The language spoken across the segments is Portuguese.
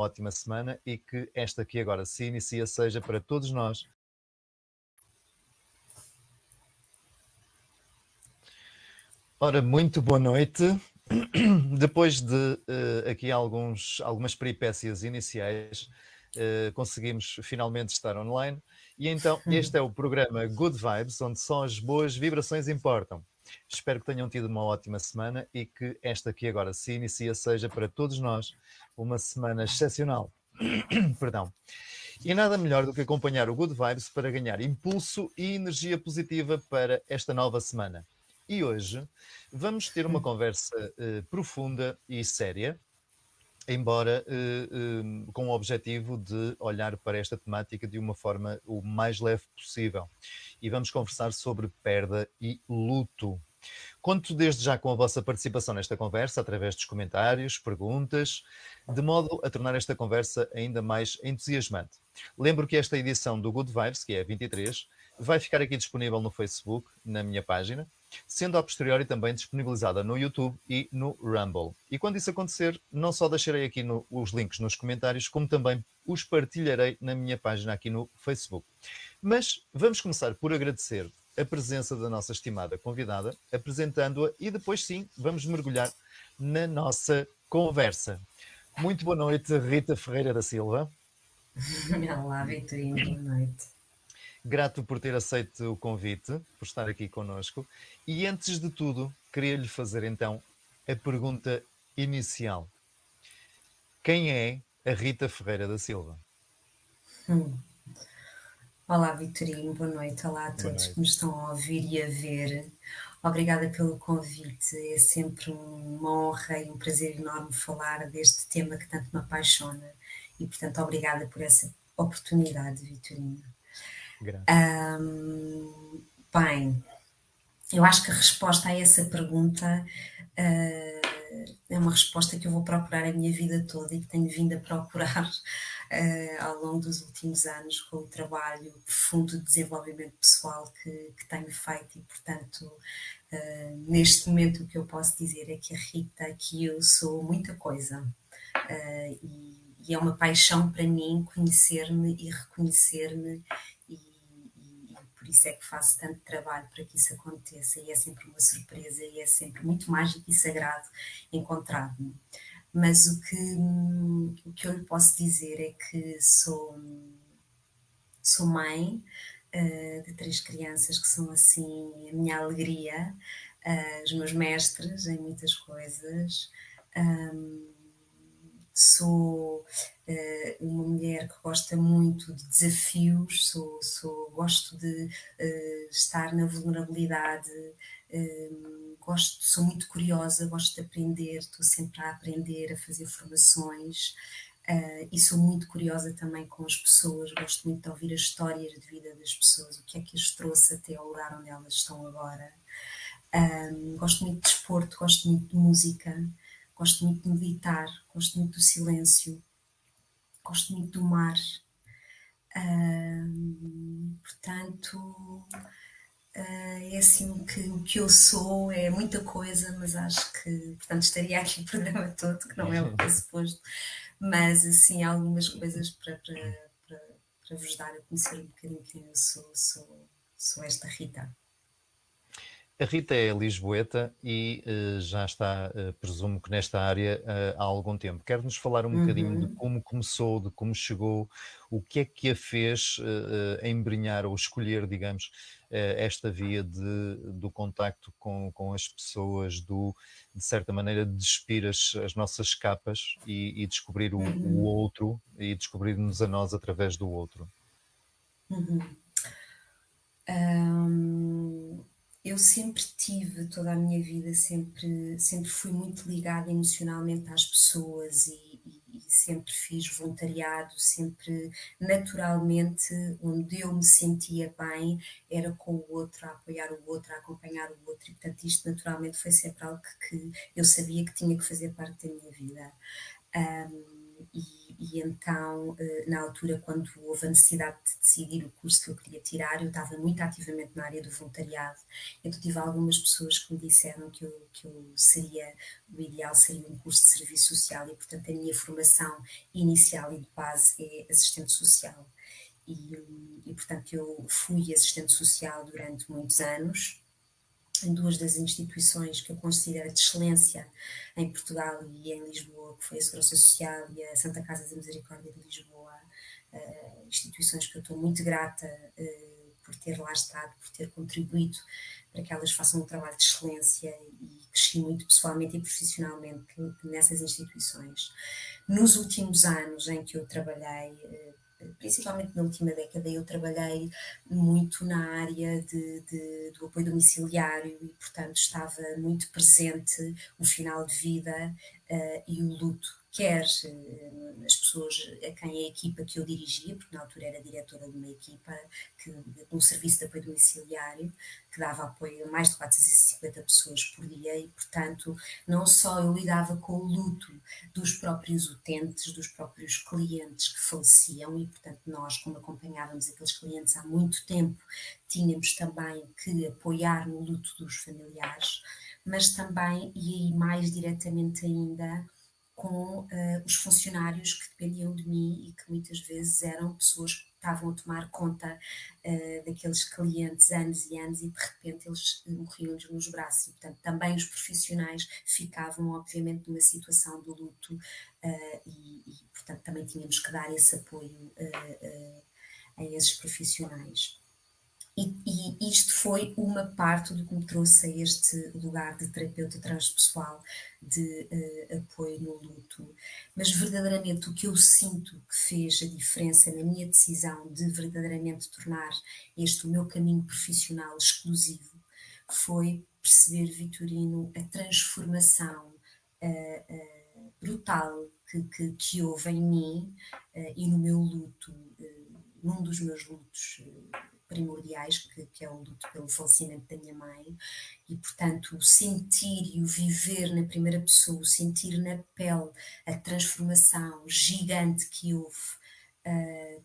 ótima semana e que esta que agora se inicia seja para todos nós. Ora, muito boa noite. Depois de aqui algumas peripécias iniciais, conseguimos finalmente estar online. E então, este é o programa Good Vibes, onde só as boas vibrações importam. Espero que tenham tido uma ótima semana e que esta que agora se inicia seja para todos nós uma semana excepcional. Perdão. E nada melhor do que acompanhar o Good Vibes para ganhar impulso e energia positiva para esta nova semana. E hoje vamos ter uma conversa profunda e séria, embora com o objetivo de olhar para esta temática de uma forma o mais leve possível. E vamos conversar sobre perda e luto. Conto desde já com a vossa participação nesta conversa, através dos comentários, perguntas, de modo a tornar esta conversa ainda mais entusiasmante. Lembro que esta edição do Good Vibes, que é a 23, vai ficar aqui disponível no Facebook, na minha página, sendo a posteriori também disponibilizada no YouTube e no Rumble. E quando isso acontecer, não só deixarei aqui os links nos comentários, como também os partilharei na minha página aqui no Facebook. Mas vamos começar por agradecer a presença da nossa estimada convidada, apresentando-a e depois sim, vamos mergulhar na nossa conversa. Muito boa noite, Rita Ferreira da Silva. Olá, Vitorino, boa noite. Grato por ter aceito o convite, por estar aqui connosco. E antes de tudo, queria-lhe fazer então a pergunta inicial. Quem é a Rita Ferreira da Silva? Olá, Vitorino, boa noite. Olá a Boa todos que noite. nos estão a ouvir e a ver. Obrigada pelo convite. É sempre uma honra e um prazer enorme falar deste tema que tanto me apaixona. E, portanto, obrigada por essa oportunidade, Vitorino. Grato. Bem, eu acho que a resposta a essa pergunta é uma resposta que eu vou procurar a minha vida toda e que tenho vindo a procurar ao longo dos últimos anos com o trabalho profundo de desenvolvimento pessoal que tenho feito e, portanto, neste momento o que eu posso dizer é que a Rita, que eu sou muita coisa e é uma paixão para mim conhecer-me e reconhecer-me e por isso é que faço tanto trabalho para que isso aconteça e é sempre uma surpresa e é sempre muito mágico e sagrado encontrar-me. Mas o que eu lhe posso dizer é que sou mãe de 3 crianças que são assim a minha alegria, os meus mestres em muitas coisas. Sou uma mulher que gosta muito de desafios, gosto de estar na vulnerabilidade, sou muito curiosa, gosto de aprender, estou sempre a aprender, a fazer formações. E sou muito curiosa também com as pessoas, gosto muito de ouvir as histórias de vida das pessoas, o que é que as trouxe até ao lugar onde elas estão agora. Gosto muito de desporto, gosto muito de música, gosto muito de meditar, gosto muito do silêncio, gosto muito do mar. Portanto, é assim o que eu sou, é muita coisa, mas acho que, portanto, estaria aqui o programa todo, que não é o que é suposto, mas assim, algumas coisas para vos dar a conhecer um bocadinho quem eu sou esta Rita. A Rita é lisboeta e já está, presumo que nesta área há algum tempo. Quer-nos falar um bocadinho de Uhum. como começou, de como chegou, o que é que a fez embrenhar ou escolher, digamos, esta via do contacto com as pessoas, de certa maneira, despir as nossas capas e descobrir o outro e descobrir-nos a nós através do outro. Eu sempre tive, toda a minha vida, sempre fui muito ligada emocionalmente às pessoas e sempre fiz voluntariado, sempre naturalmente, onde eu me sentia bem, era com o outro, a apoiar o outro, a acompanhar o outro, e portanto isto naturalmente foi sempre algo que eu sabia que tinha que fazer parte da minha vida. e então, na altura, quando houve a necessidade de decidir o curso que eu queria tirar, eu estava muito ativamente na área do voluntariado. Então tive algumas pessoas que me disseram que eu seria, o ideal seria um curso de serviço social e, portanto, a minha formação inicial e de base é assistente social. Portanto, eu fui assistente social durante muitos anos, em duas das instituições que eu considero de excelência em Portugal e em Lisboa, que foi a Segurança Social e a Santa Casa da Misericórdia de Lisboa, instituições que eu estou muito grata por ter lá estado, por ter contribuído para que elas façam um trabalho de excelência, e cresci muito pessoalmente e profissionalmente nessas instituições. Nos últimos anos em que eu trabalhei, principalmente na última década, eu trabalhei muito na área do apoio domiciliário e, portanto, estava muito presente o final de vida e o luto, quer as pessoas a quem a equipa que eu dirigia, porque na altura era diretora de uma equipa, um serviço de apoio domiciliário, que dava apoio a mais de 450 pessoas por dia e, portanto, não só eu lidava com o luto dos próprios utentes, dos próprios clientes que faleciam e, portanto, nós, como acompanhávamos aqueles clientes há muito tempo, tínhamos também que apoiar no luto dos familiares, mas também, e aí mais diretamente ainda, com os funcionários que dependiam de mim e que muitas vezes eram pessoas que estavam a tomar conta daqueles clientes anos e anos e de repente eles morriam-lhes nos braços e, portanto, também os profissionais ficavam, obviamente, numa situação de luto portanto, também tínhamos que dar esse apoio a esses profissionais. E isto foi uma parte do que me trouxe a este lugar de terapeuta transpessoal, de apoio no luto. Mas verdadeiramente o que eu sinto que fez a diferença na minha decisão de verdadeiramente tornar este o meu caminho profissional exclusivo foi perceber, Vitorino, a transformação brutal que houve em mim e no meu luto, num dos meus lutos primordiais, que é o luto pelo falecimento da minha mãe, e portanto o sentir e o viver na primeira pessoa, o sentir na pele a transformação gigante que houve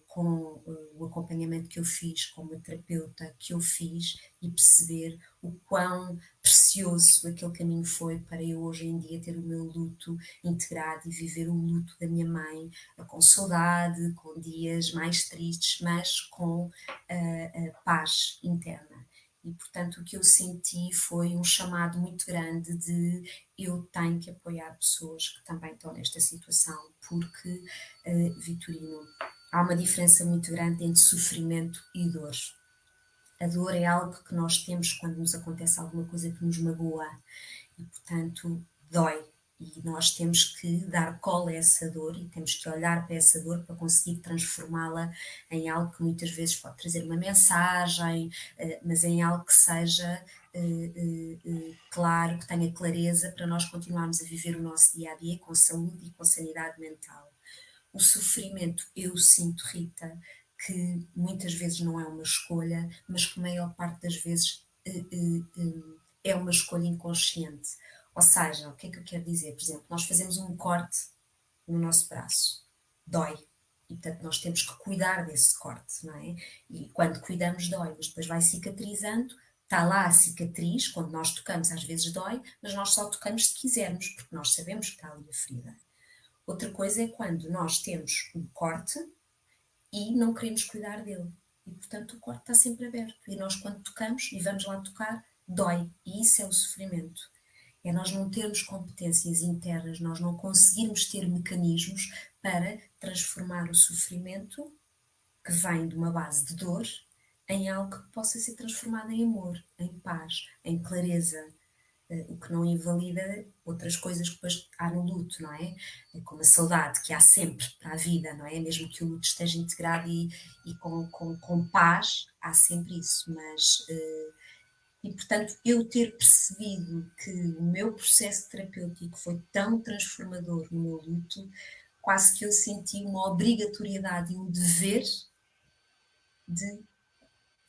com o acompanhamento que eu fiz, como a terapeuta que eu fiz, e perceber o quão precioso aquele caminho foi para eu hoje em dia ter o meu luto integrado e viver o luto da minha mãe com saudade, com dias mais tristes, mas com paz interna. E, portanto, o que eu senti foi um chamado muito grande de eu tenho que apoiar pessoas que também estão nesta situação, porque, Vitorino, há uma diferença muito grande entre sofrimento e dor. A dor é algo que nós temos quando nos acontece alguma coisa que nos magoa e, portanto, dói. E nós temos que dar cola a essa dor e temos que olhar para essa dor para conseguir transformá-la em algo que muitas vezes pode trazer uma mensagem, mas em algo que seja claro, que tenha clareza para nós continuarmos a viver o nosso dia a dia com saúde e com sanidade mental. O sofrimento, eu sinto, Rita, que muitas vezes não é uma escolha, mas que a maior parte das vezes é uma escolha inconsciente. Ou seja, o que é que eu quero dizer? Por exemplo, nós fazemos um corte no nosso braço, dói. E, portanto, nós temos que cuidar desse corte, não é? E quando cuidamos, dói, mas depois vai cicatrizando, está lá a cicatriz, quando nós tocamos, às vezes dói, mas nós só tocamos se quisermos, porque nós sabemos que está ali a ferida. Outra coisa é quando nós temos um corte e não queremos cuidar dele. E, portanto, o corte está sempre aberto. E nós, quando tocamos e vamos lá tocar, dói. E isso é o sofrimento. É nós não termos competências internas, nós não conseguirmos ter mecanismos para transformar o sofrimento, que vem de uma base de dor, em algo que possa ser transformado em amor, em paz, em clareza, o que não invalida outras coisas que depois há no luto, não é? Como a saudade que há sempre para a vida, não é? Mesmo que o luto esteja integrado e com paz, há sempre isso, mas... E, portanto, eu ter percebido que o meu processo terapêutico foi tão transformador no meu luto, quase que eu senti uma obrigatoriedade e um dever de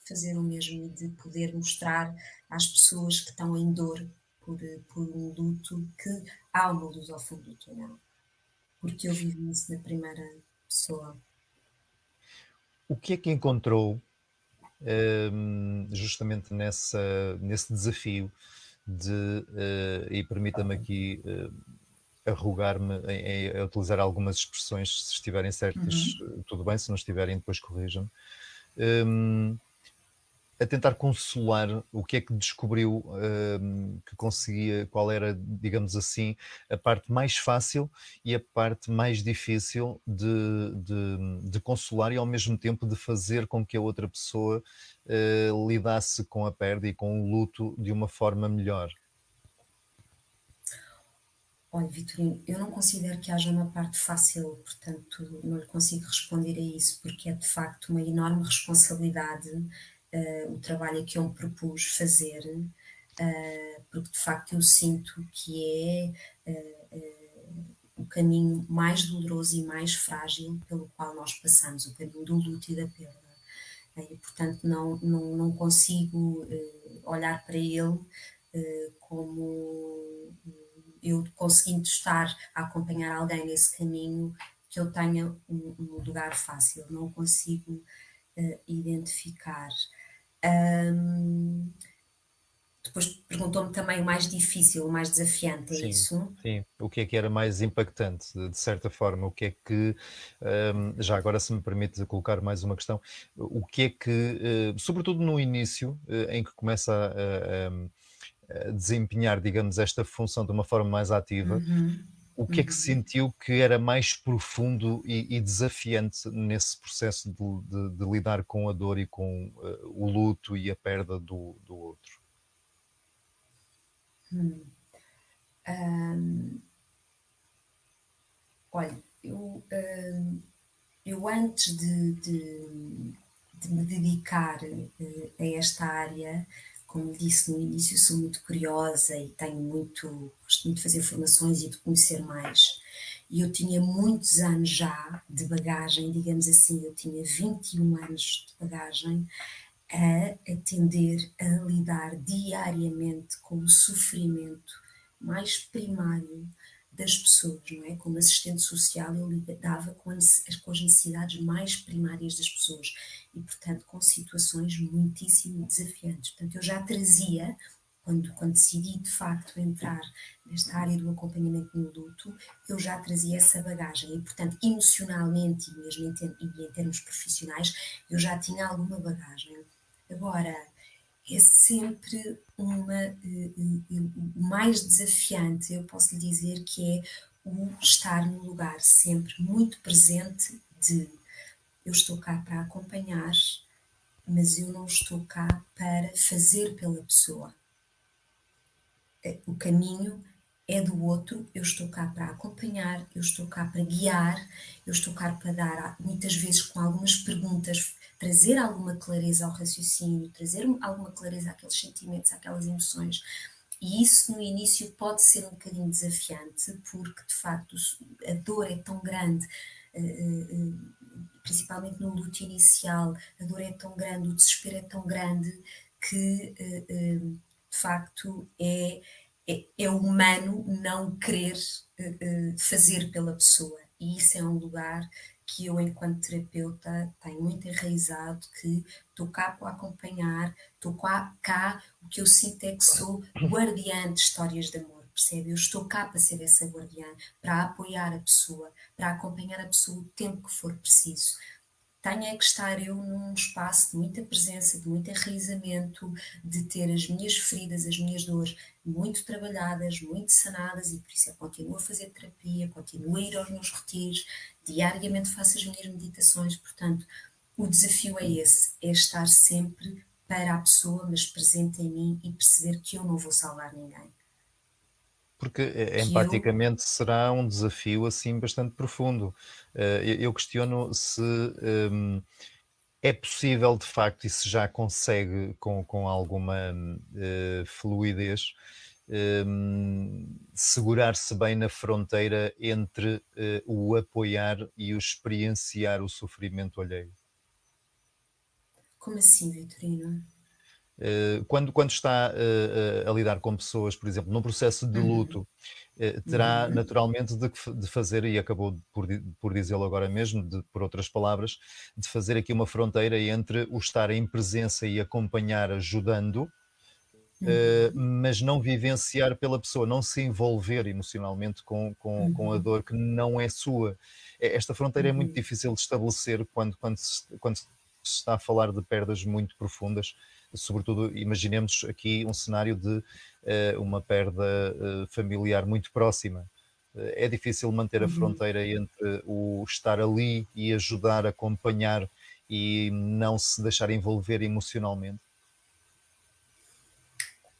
fazer o mesmo e de poder mostrar às pessoas que estão em dor por um luto que há uma luz ao fundo do túnel. porque eu vivi isso na primeira pessoa. O que é que encontrou, justamente nesse desafio de, e permita-me aqui arrogar-me a utilizar algumas expressões, se estiverem certas, Uhum. tudo bem, se não estiverem, depois corrijam-me. Hum, a tentar consolar o que é que descobriu, que conseguia, qual era, digamos assim, a parte mais fácil e a parte mais difícil de consolar e ao mesmo tempo de fazer com que a outra pessoa lidasse com a perda e com o luto de uma forma melhor. Olha, Vitorino, eu não considero que haja uma parte fácil, portanto, não lhe consigo responder a isso, porque é de facto uma enorme responsabilidade, o trabalho que eu me propus fazer, porque de facto eu sinto que é o caminho mais doloroso e mais frágil pelo qual nós passamos, o caminho do luto e da perda. E, portanto, não consigo olhar para ele como eu conseguindo estar a acompanhar alguém nesse caminho, que eu tenha um lugar fácil, não consigo identificar. Hum, Depois perguntou-me também o mais difícil, o mais desafiante, é Sim, isso? sim. O que é que era mais impactante, de certa forma? O que é que, já agora, se me permite colocar mais uma questão, o que é que, sobretudo no início, em que começa a desempenhar, digamos, esta função de uma forma mais ativa, Uhum, o que é que uhum. sentiu que era mais profundo e desafiante nesse processo de lidar com a dor e com o luto e a perda do outro? Olha, eu antes de me dedicar a esta área, como disse no início, sou muito curiosa e gosto muito de fazer formações e de conhecer mais. E eu tinha muitos anos já de bagagem, digamos assim, eu tinha 21 anos de bagagem a atender, a lidar diariamente com o sofrimento mais primário das pessoas, não é? Como assistente social, eu lidava com as necessidades mais primárias das pessoas e, portanto, com situações muitíssimo desafiantes. Portanto, eu já trazia, quando decidi de facto entrar nesta área do acompanhamento no luto, eu já trazia essa bagagem e, portanto, emocionalmente e mesmo em termos profissionais, eu já tinha alguma bagagem. Agora, é sempre o mais desafiante, eu posso lhe dizer que é o estar no lugar sempre muito presente de eu estou cá para acompanhar, mas eu não estou cá para fazer pela pessoa. O caminho é do outro, eu estou cá para acompanhar, eu estou cá para guiar, eu estou cá para dar, muitas vezes com algumas perguntas, trazer alguma clareza ao raciocínio, trazer alguma clareza àqueles sentimentos, àquelas emoções. E isso no início pode ser um bocadinho desafiante, porque de facto a dor é tão grande, principalmente no luto inicial, a dor é tão grande, o desespero é tão grande que de facto é humano não querer fazer pela pessoa. E isso é um lugar que eu, enquanto terapeuta, tenho muito enraizado, que estou cá para acompanhar, estou cá, o que eu sinto é que sou guardiã de histórias de amor, percebe? Eu estou cá para ser essa guardiã, para apoiar a pessoa, para acompanhar a pessoa o tempo que for preciso. Tenho é que estar eu num espaço de muita presença, de muito enraizamento, de ter as minhas feridas, as minhas dores muito trabalhadas, muito sanadas, e por isso eu continuo a fazer terapia, continuo a ir aos meus retiros, diariamente faço as minhas meditações. Portanto, o desafio é esse, é estar sempre para a pessoa, mas presente em mim e perceber que eu não vou salvar ninguém. Porque, Que eu empaticamente, será um desafio, assim, bastante profundo. Eu questiono se, é possível, de facto, e se já consegue com alguma, fluidez, segurar-se bem na fronteira entre, o apoiar e o experienciar o sofrimento alheio. Como assim, Vitorino? Quando está a lidar com pessoas, por exemplo, num processo de Uhum, luto, terá uhum, naturalmente de fazer, e acabou por dizê-lo agora mesmo, por outras palavras, de fazer aqui uma fronteira entre o estar em presença e acompanhar, ajudando, uhum, mas não vivenciar pela pessoa, não se envolver emocionalmente com a uhum, dor que não é sua. Esta fronteira é muito uhum. difícil de estabelecer quando se está a falar de perdas muito profundas, sobretudo imaginemos aqui um cenário de uma perda familiar muito próxima. É difícil manter a Uhum. fronteira entre o estar ali e ajudar, acompanhar e não se deixar envolver emocionalmente.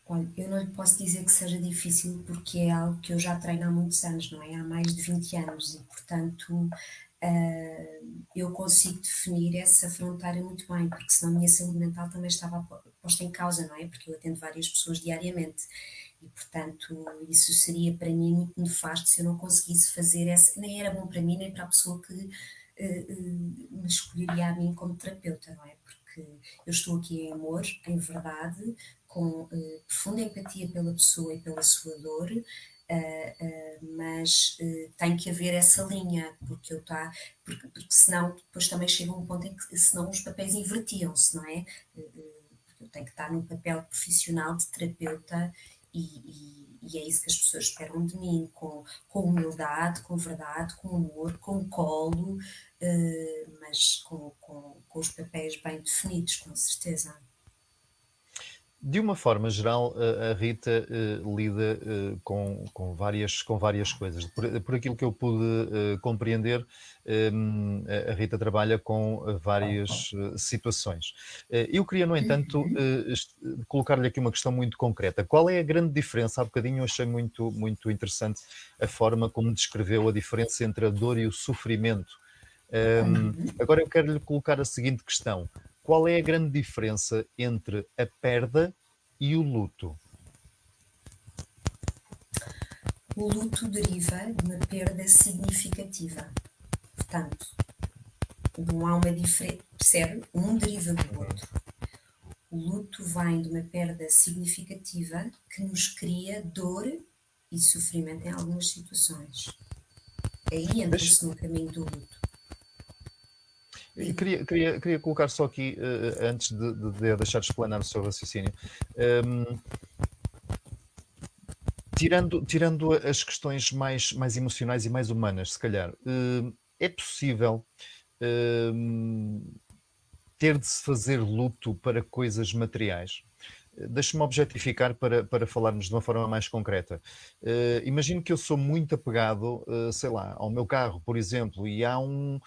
Olha, eu não lhe posso dizer que seja difícil porque é algo que eu já treino há muitos anos, não é? Há mais de 20 anos e, portanto, eu consigo definir essa fronteira muito bem, porque senão a minha saúde mental também estava posta em causa, não é? Porque eu atendo várias pessoas diariamente e, portanto, isso seria para mim muito nefasto se eu não conseguisse fazer essa. Nem era bom para mim, nem para a pessoa que me escolheria a mim como terapeuta, não é? Porque eu estou aqui em amor, em verdade, com profunda empatia pela pessoa e pela sua dor, mas tem que haver essa linha, porque senão depois também chega um ponto em que senão os papéis invertiam-se, não é? Porque eu tenho que estar no papel profissional de terapeuta e é isso que as pessoas esperam de mim, com humildade, com verdade, com amor, com colo, mas com os papéis bem definidos, com certeza. De uma forma geral, a Rita lida com várias coisas. Por aquilo que eu pude compreender, a Rita trabalha com várias situações. Eu queria, no entanto, colocar-lhe aqui uma questão muito concreta. Qual é a grande diferença? Há bocadinho eu achei muito, muito interessante a forma como descreveu a diferença entre a dor e o sofrimento. Agora eu quero lhe colocar a seguinte questão: qual é a grande diferença entre a perda e o luto? O luto deriva de uma perda significativa. Portanto, não há uma diferença, percebe? Um deriva do Uhum. outro. O luto vem de uma perda significativa que nos cria dor e sofrimento em algumas situações. Aí Deixa- entra-se no caminho do luto. eu Diga. queria colocar só aqui, antes de deixar de explanar o seu raciocínio, hum, tirando as questões mais emocionais e mais humanas, se calhar, é possível hum, ter de se fazer luto para coisas materiais? Deixa-me objetificar para falarmos de uma forma mais concreta. Imagino que eu sou muito apegado, sei lá, ao meu carro, por exemplo, e há uma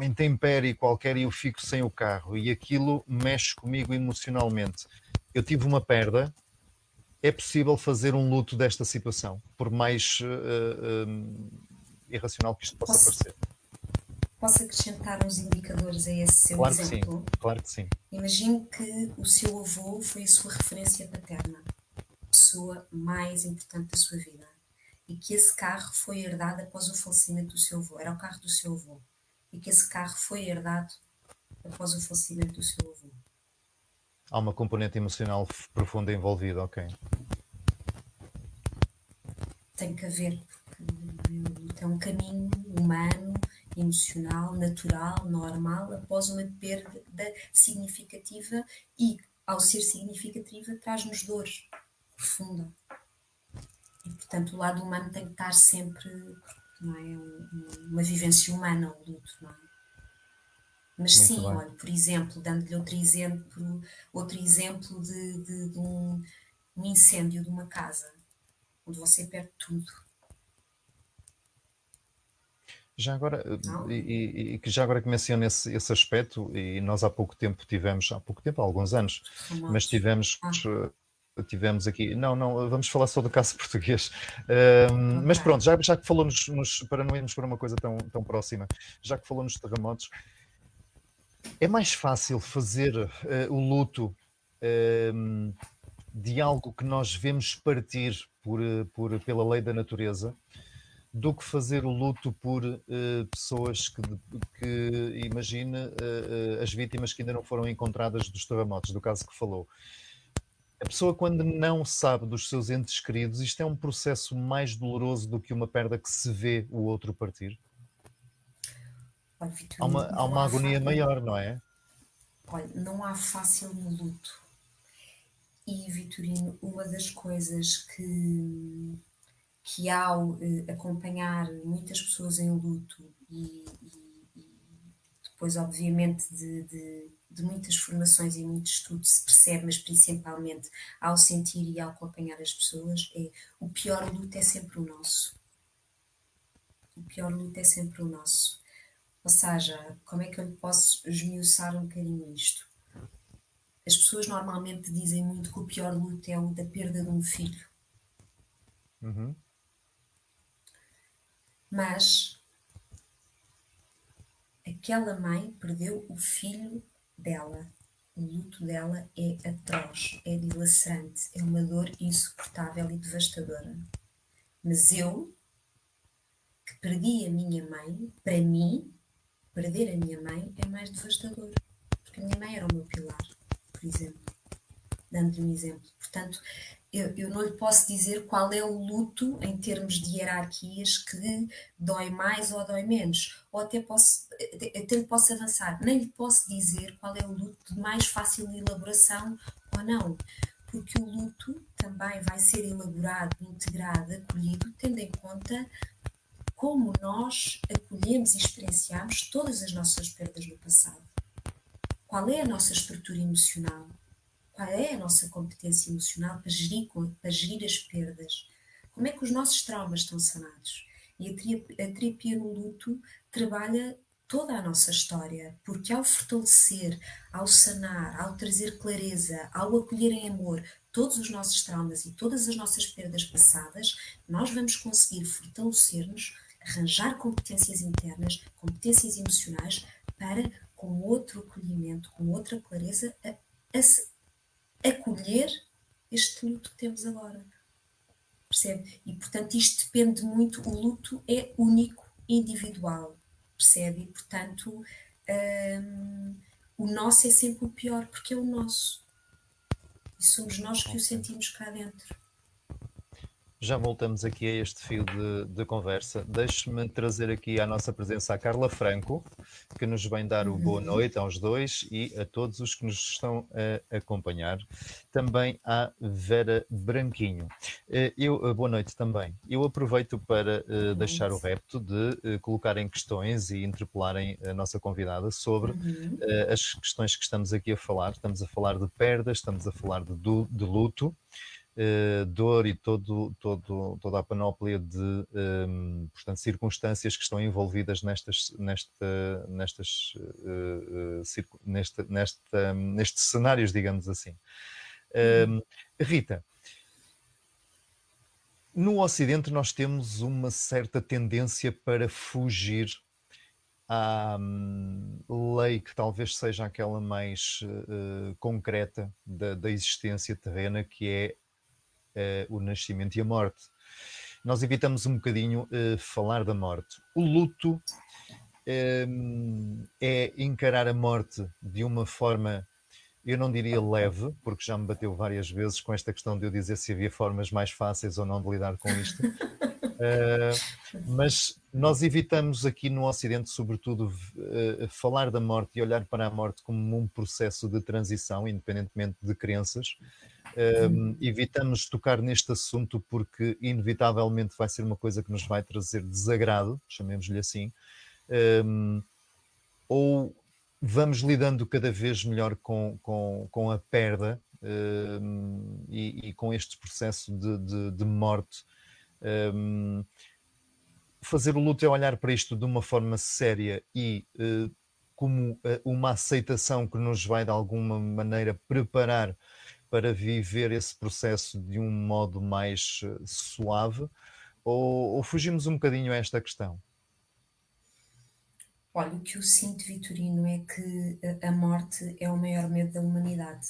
intempérie qualquer e eu fico sem o carro e aquilo mexe comigo emocionalmente. Eu tive uma perda, é possível fazer um luto desta situação, por mais irracional que isto possa Posso, parecer. posso acrescentar uns indicadores a esse seu Claro que sim, exemplo? claro que sim. Imagine que o seu avô foi a sua referência paterna, a pessoa mais importante da sua vida, e que esse carro foi herdado após o falecimento do seu avô. Era o carro do seu avô. E que esse carro foi herdado após o falecimento do seu avô. Há uma componente emocional profunda envolvida, ok. Tem que haver, porque é um caminho humano, emocional, natural, normal, após uma perda significativa e, ao ser significativa, traz-nos dor profunda. E, portanto, o lado humano tem que estar sempre, não é? Uma vivência humana, o luto, não é? Mas Muito sim, bem. olha, por exemplo, dando-lhe outro exemplo de um incêndio de uma casa, onde você perde tudo, Já agora, não? e que já agora que menciona esse aspecto, e nós há pouco tempo, há alguns anos, Os mas terremotos. Ah, tivemos aqui, não, vamos falar só do caso português. ok. Mas pronto, já que falou para não irmos para uma coisa tão próxima, já que falou nos terremotos, é mais fácil fazer o luto ehm, de algo que nós vemos partir pela lei da natureza, do que fazer o luto por pessoas que imagine, as vítimas que ainda não foram encontradas dos terremotos, do caso que falou. A pessoa, quando não sabe dos seus entes queridos, isto é um processo mais doloroso do que uma perda que se vê o outro partir? Olha, Há Vitorino, uma agonia maior, não é? olha, não há fácil no luto. E, Vitorino, uma das coisas que ao acompanhar muitas pessoas em luto e depois, obviamente, de muitas formações e muito estudo se percebe, mas principalmente ao sentir e ao acompanhar as pessoas, é o pior luto é sempre o nosso. O pior luto é sempre o nosso. Ou seja, como é que eu lhe posso esmiuçar um bocadinho isto? As pessoas normalmente dizem muito que o pior luto é o da perda de um filho, Uhum. mas aquela mãe perdeu o filho dela. O luto dela é atroz, é dilacerante, é uma dor insuportável e devastadora. Mas eu, que perdi a minha mãe, para mim, perder a minha mãe é mais devastador. Porque a minha mãe era o meu pilar, por exemplo. Dando-lhe um exemplo. Portanto, eu não lhe posso dizer qual é o luto em termos de hierarquias que dói mais ou dói menos. Ou até lhe posso avançar, nem lhe posso dizer qual é o luto de mais fácil elaboração ou não. Porque o luto também vai ser elaborado, integrado, acolhido, tendo em conta como nós acolhemos e experienciamos todas as nossas perdas no passado. Qual é a nossa estrutura emocional? Qual é a nossa competência emocional para gerir as perdas? Como é que os nossos traumas estão sanados? E a terapia no luto trabalha toda a nossa história, porque ao fortalecer, ao sanar, ao trazer clareza, ao acolher em amor todos os nossos traumas e todas as nossas perdas passadas, nós vamos conseguir fortalecer-nos, arranjar competências internas, competências emocionais para, com outro acolhimento, com outra clareza, acolher este luto que temos agora. Percebe? E portanto isto depende muito, o luto é único, individual, percebe? E portanto o nosso é sempre o pior, porque é o nosso. E somos nós que o Ok. sentimos cá dentro. Já voltamos aqui a este fio de conversa. Deixe-me trazer aqui à nossa presença a Carla Franco, que nos vem dar o boa noite aos dois e a todos os que nos estão a acompanhar. Também à Vera Branquinho. Boa noite também. Eu aproveito para deixar o repto de colocarem questões e interpelarem a nossa convidada sobre as questões que estamos aqui a falar. Estamos a falar de perdas, estamos a falar de luto, dor e toda a panóplia de portanto, circunstâncias que estão envolvidas nestes cenários, digamos assim. Rita, no Ocidente nós temos uma certa tendência para fugir à lei que talvez seja aquela mais concreta da existência terrena, que é o nascimento e a morte. Nós evitamos um bocadinho falar da morte. O luto é encarar a morte de uma forma, eu não diria leve, porque já me bateu várias vezes com esta questão de eu dizer se havia formas mais fáceis ou não de lidar com isto. Mas nós evitamos aqui no Ocidente, sobretudo, falar da morte e olhar para a morte como um processo de transição, independentemente de crenças. Evitamos tocar neste assunto porque inevitavelmente vai ser uma coisa que nos vai trazer desagrado, chamemos-lhe assim, ou vamos lidando cada vez melhor com a perda e com este processo de morte. Fazer o luto é olhar para isto de uma forma séria e como uma aceitação que nos vai de alguma maneira preparar para viver esse processo de um modo mais suave, ou fugimos um bocadinho a esta questão? Olha, o que eu sinto, Vitorino, é que a morte é o maior medo da humanidade.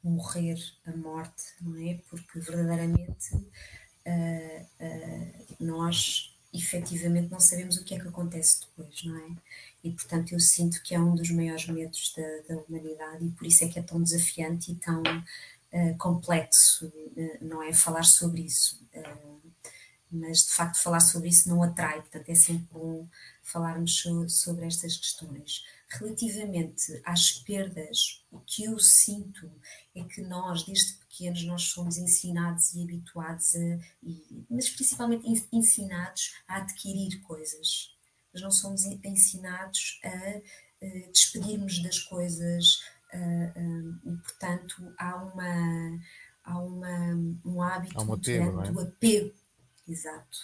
Morrer, a morte, não é? Porque verdadeiramente nós, efetivamente não sabemos o que é que acontece depois, não é? E portanto eu sinto que é um dos maiores medos da humanidade e por isso é que é tão desafiante e tão complexo, não é? Falar sobre isso. Mas de facto falar sobre isso não atrai, portanto é sempre bom falarmos sobre estas questões. Relativamente às perdas, o que eu sinto é que nós, desde pequenos, nós somos ensinados e habituados mas principalmente ensinados a adquirir coisas. Mas não somos ensinados a despedirmos das coisas e, portanto, um Há hábito um muito apego, grande não é? do apego. Exato.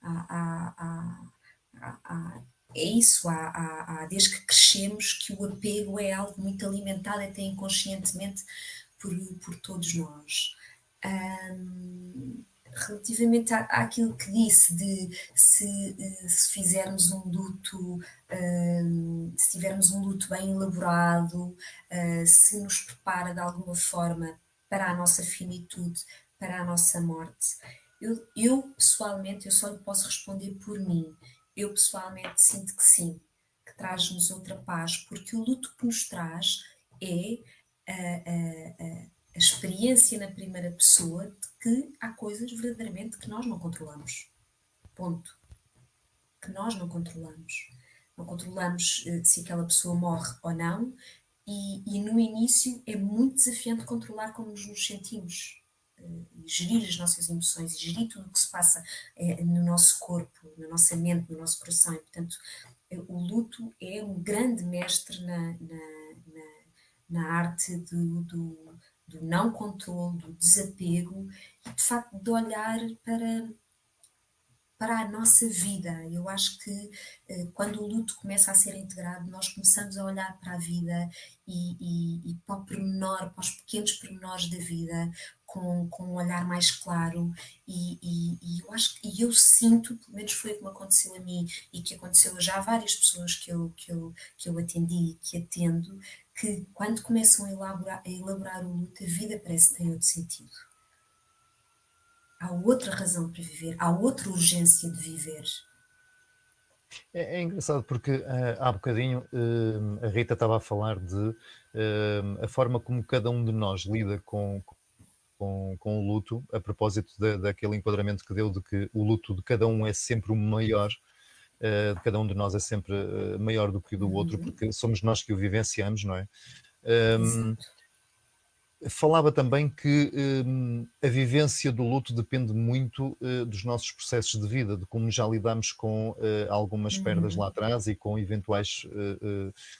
Há, é isso, desde que crescemos que o apego é algo muito alimentado até inconscientemente por todos nós. Relativamente àquilo que disse de se fizermos um luto, se tivermos um luto bem elaborado, se nos prepara de alguma forma para a nossa finitude, para a nossa morte. Eu pessoalmente, eu só lhe posso responder por mim. Eu pessoalmente sinto que sim, que traz-nos outra paz, porque o luto que nos traz é a experiência na primeira pessoa de que há coisas verdadeiramente que nós não controlamos. Ponto. Que nós não controlamos. Não controlamos se aquela pessoa morre ou não, e no início é muito desafiante controlar como nos sentimos, gerir as nossas emoções, gerir tudo o que se passa no nosso corpo, na nossa mente, no nosso coração. E, portanto, o luto é um grande mestre na arte do não controle, do desapego e, de facto, de olhar para a nossa vida. Eu acho que quando o luto começa a ser integrado, nós começamos a olhar para a vida e para o pormenor, para os pequenos pormenores da vida, com um olhar mais claro. Eu acho e eu sinto, pelo menos foi o que me aconteceu a mim e que aconteceu a já várias pessoas que eu atendi e que atendo, que quando começam a elaborar o luto, a vida parece que tem outro sentido. Há outra razão para viver, há outra urgência de viver. É engraçado porque há bocadinho a Rita estava a falar de a forma como cada um de nós lida com o luto, a propósito daquele enquadramento que deu de que o luto de cada um é sempre o maior, de cada um de nós é sempre maior do que o do outro, porque somos nós que o vivenciamos, não é? Exato. Falava também que a vivência do luto depende muito dos nossos processos de vida, de como já lidamos com algumas perdas lá atrás e com eventuais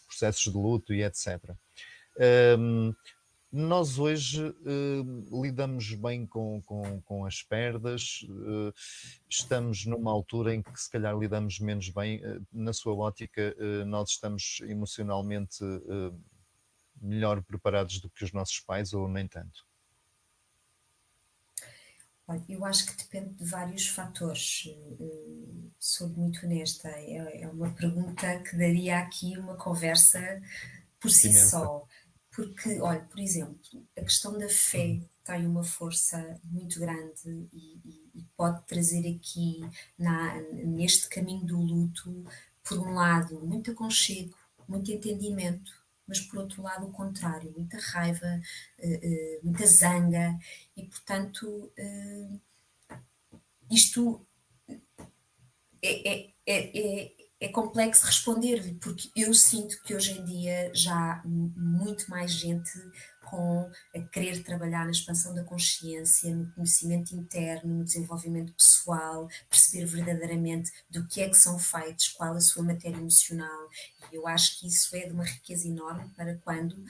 processos de luto e etc. Nós hoje lidamos bem com as perdas, estamos numa altura em que se calhar lidamos menos bem. Na sua ótica, nós estamos emocionalmente melhor preparados do que os nossos pais ou nem tanto? Olha, eu acho que depende de vários fatores. Sou muito honesta. É uma pergunta que daria aqui uma conversa por si Imensa. só. Porque, olha, por exemplo, a questão da fé tem uma força muito grande e pode trazer aqui, neste caminho do luto, por um lado, muito aconchego, muito entendimento, mas por outro lado, o contrário, muita raiva, muita zanga, e portanto, isto é complexo responder-lhe, porque eu sinto que hoje em dia já há muito mais gente a querer trabalhar na expansão da consciência, no conhecimento interno, no desenvolvimento pessoal, perceber verdadeiramente do que é que são feitos, qual a sua matéria emocional. E eu acho que isso é de uma riqueza enorme para quando